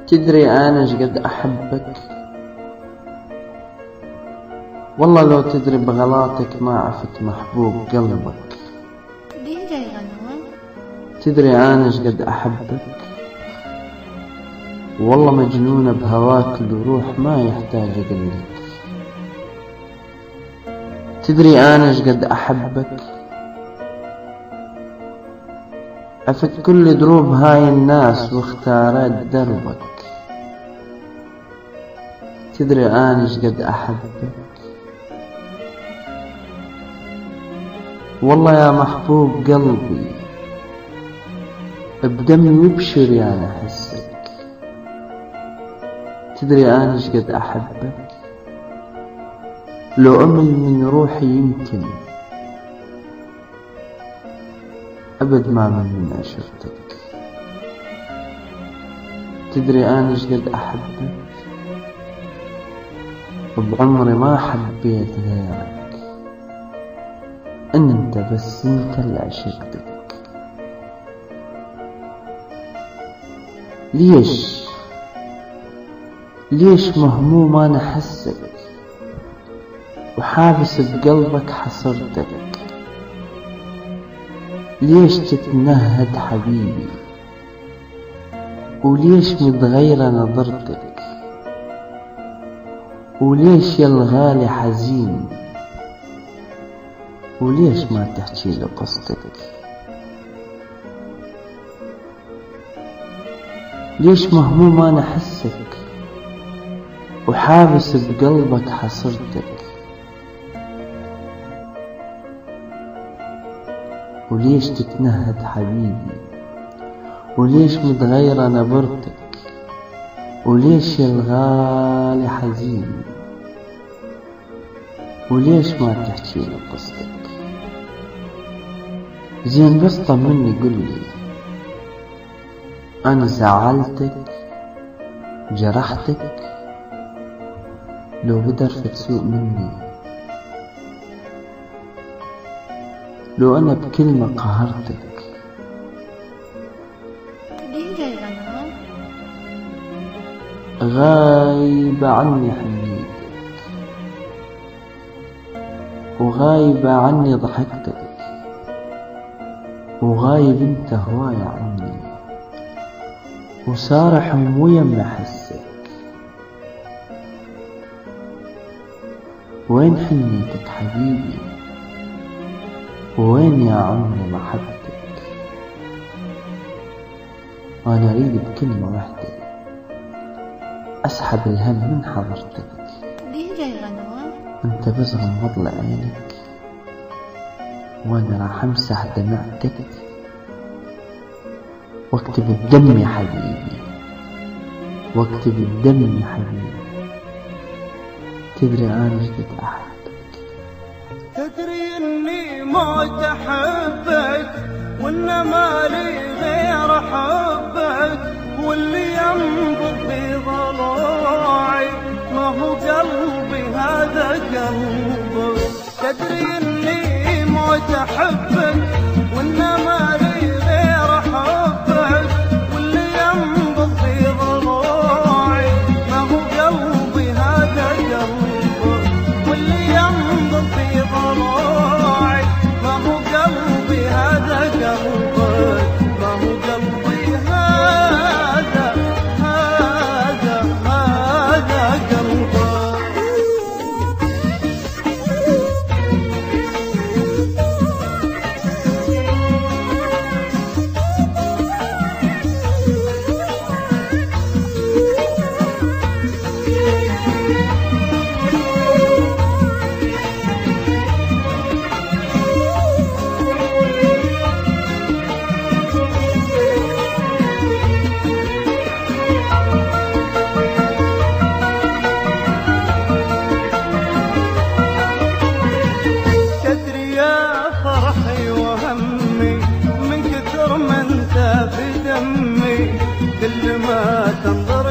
تدري أنا شقد أحبك، والله لو تدري بغلاتك ما عفت محبوب قلبك. تدري أنا شقد أحبك، والله مجنونة بهواك الروح ما يحتاج أقلك. تدري أنا شقد أحبك، عفت كل دروب هاي الناس واختارت دربك. تدري أنا شقد أحبك، والله يا محبوب قلبي بدمي يبشر يا نحسك. تدري أنا شقد أحبك، لو أمل من روحي يمكن أبد ما من عشرتك. تدري أنا شقد أحبك، وبعمري ما حبيت غيرك، أنت بس أنت اللي عشقتك. ليش مهموم أنا أحسك، وحابس بقلبك حصرتك. ليش تتنهد حبيبي، وليش متغيرة نظرتك، وليش يا الغالي حزين، وليش ما تحكي لي قصتك. ليش مهموم أنا أحسك، وحابس بقلبك حصرتك. وليش تتنهد حبيبي، وليش متغيرة نبرتك، وليش يا الغالي حزين، وليش ما تحكي لي قصتك. زين بس طمني قولي، أنا زعلتك جرحتك، لو بدر فتسوء مني، لو أنا بكلمة قهرتك. غايبة عني حنيتك، وغايبة عني ضحكتك، وغايب انت هواي عني، وصار حمويا محسك. وين حنيتك حبيبي، وين يا عمري محبتك. وانا اريد بكلمة واحدة اسحب الهم من حضرتك. انت بس غمض لي عينك، وانا راح امسح دمعتك واكتب الدم يا حبيبي، واكتب الدم يا حبيبي. تدري انا شقد احبك. تدري اني موت احبك، وان مالي غير حبك، واللي ينبض بضلوعي ما هو قلبي هذا قلبك. تدري اني موت احبك، وان مالي غير حبك، واللي ينبض بضلوعي ما هو قلبي هذا قلبك، واللي ينبض بضلوعي ما هو قلبي هذا قلبك، ما هو قلبي هذا قلبك. كل ما تنظر